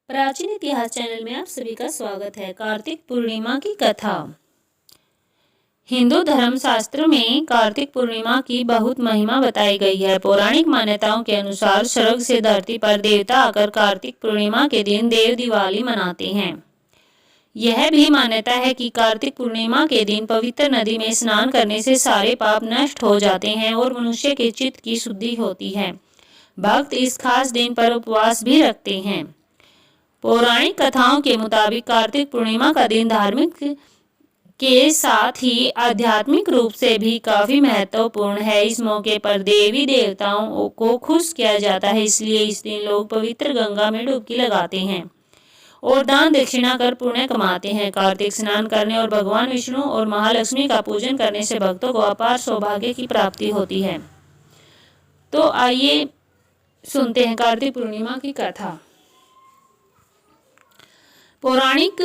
प्राचीन इतिहास चैनल में आप सभी का स्वागत है। कार्तिक पूर्णिमा की कथा। हिंदू धर्म शास्त्र में कार्तिक पूर्णिमा की बहुत महिमा बताई गई है। पौराणिक मान्यताओं के अनुसार स्वर्ग से धरती पर देवता आकर कार्तिक पूर्णिमा के दिन देव दिवाली मनाते हैं। यह भी मान्यता है कि कार्तिक पूर्णिमा के दिन पवित्र नदी में स्नान करने से सारे पाप नष्ट हो जाते हैं और मनुष्य के चित्त की शुद्धि होती है। भक्त इस खास दिन पर उपवास भी रखते हैं। पौराणिक कथाओं के मुताबिक कार्तिक पूर्णिमा का दिन धार्मिक के साथ ही आध्यात्मिक रूप से भी काफी महत्वपूर्ण है। इस मौके पर देवी देवताओं को खुश किया जाता है, इसलिए इस दिन लोग पवित्र गंगा में डुबकी लगाते हैं और दान दक्षिणा कर पुण्य कमाते हैं। कार्तिक स्नान करने और भगवान विष्णु और महालक्ष्मी का पूजन करने से भक्तों को अपार सौभाग्य की प्राप्ति होती है। तो आइए सुनते हैं कार्तिक पूर्णिमा की कथा। पौराणिक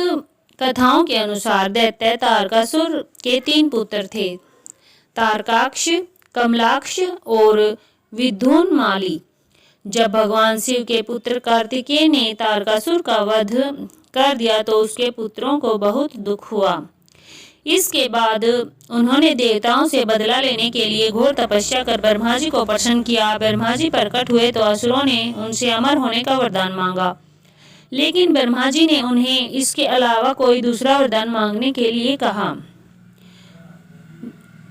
कथाओं के अनुसार दैत्य तारकासुर के 3 पुत्र थे, तारकाक्ष, कमलाक्ष और विद्युन्माली। जब भगवान शिव के पुत्र कार्तिकेय ने तारकासुर का वध कर दिया तो उसके पुत्रों को बहुत दुख हुआ। इसके बाद उन्होंने देवताओं से बदला लेने के लिए घोर तपस्या कर ब्रह्मा जी को प्रसन्न किया। ब्रह्मा जी प्रकट हुए तो असुरों ने उनसे अमर होने का वरदान मांगा, लेकिन ब्रह्मा जी ने उन्हें इसके अलावा कोई दूसरा वरदान मांगने के लिए कहा।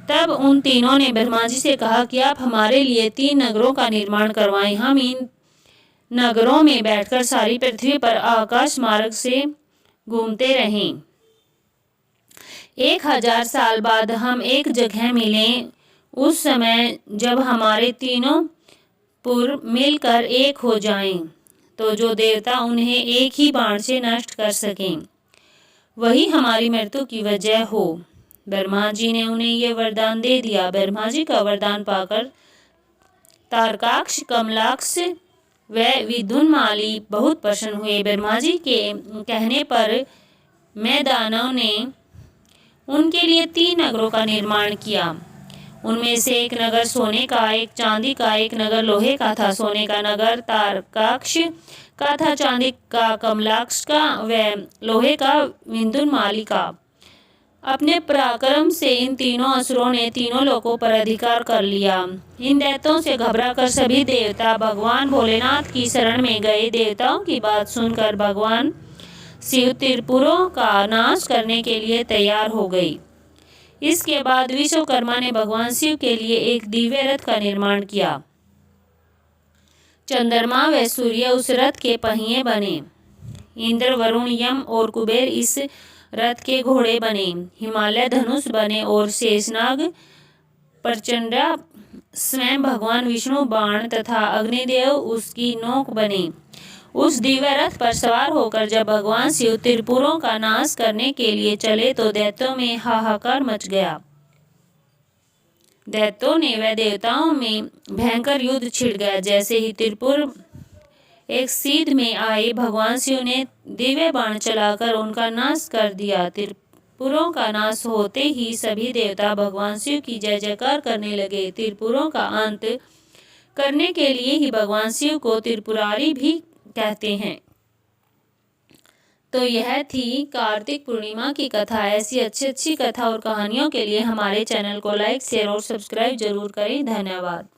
तब उन तीनों ने ब्रह्मा जी से कहा कि आप हमारे लिए 3 नगरों का निर्माण करवाएं। हम इन नगरों में बैठकर सारी पृथ्वी पर आकाश मार्ग से घूमते रहें। 1000 साल बाद हम एक जगह मिलें। उस समय जब हमारे तीनों पुर मिलकर एक हो जाएं, तो जो देवता उन्हें एक ही बाण से नष्ट कर सकें, वही हमारी मृत्यु की वजह हो। ब्रह्मा जी ने उन्हें यह वरदान दे दिया। ब्रह्मा जी का वरदान पाकर तारकाक्ष, कमलाक्ष व विद्युन्माली बहुत प्रसन्न हुए। ब्रह्मा जी के कहने पर मैदानव ने उनके लिए 3 नगरों का निर्माण किया। उनमें से एक नगर सोने का, एक चांदी का, एक नगर लोहे का था। सोने का नगर तारकाक्ष का था, चांदी का कमलाक्ष का व लोहे का विद्युन्माली का। अपने पराक्रम से इन तीनों असुरों ने तीनों लोकों पर अधिकार कर लिया। इन दैत्यों से घबराकर सभी देवता भगवान भोलेनाथ की शरण में गए। देवताओं की बात सुनकर भगवान शिव त्रिपुरों का नाश करने के लिए तैयार हो गई। इसके बाद विश्वकर्मा ने भगवान शिव के लिए एक दिव्य रथ का निर्माण किया। चंद्रमा व सूर्य उस रथ के पहिए बने। इंद्र, वरुण, यम और कुबेर इस रथ के घोड़े बने। हिमालय धनुष बने और शेषनाग, प्रचंडा स्वयं भगवान विष्णु बाण तथा अग्निदेव उसकी नोक बने। उस दिव्य रथ पर सवार होकर जब भगवान शिव त्रिपुरों का नाश करने के लिए चले तो दैत्यों में हाहाकार मच गया। दैत्यों ने व देवताओं में भयंकर युद्ध छिड़ गया। जैसे ही त्रिपुर एक सीध में आए, भगवान शिव ने दिव्य बाण चलाकर उनका नाश कर दिया। त्रिपुरों का नाश होते ही सभी देवता भगवान शिव की जय जयकार करने लगे। त्रिपुरों का अंत करने के लिए ही भगवान शिव को त्रिपुरारी भी कहते हैं। तो यह थी कार्तिक पूर्णिमा की कथा। ऐसी अच्छी कथा और कहानियों के लिए हमारे चैनल को लाइक, शेयर और सब्सक्राइब जरूर करें। धन्यवाद।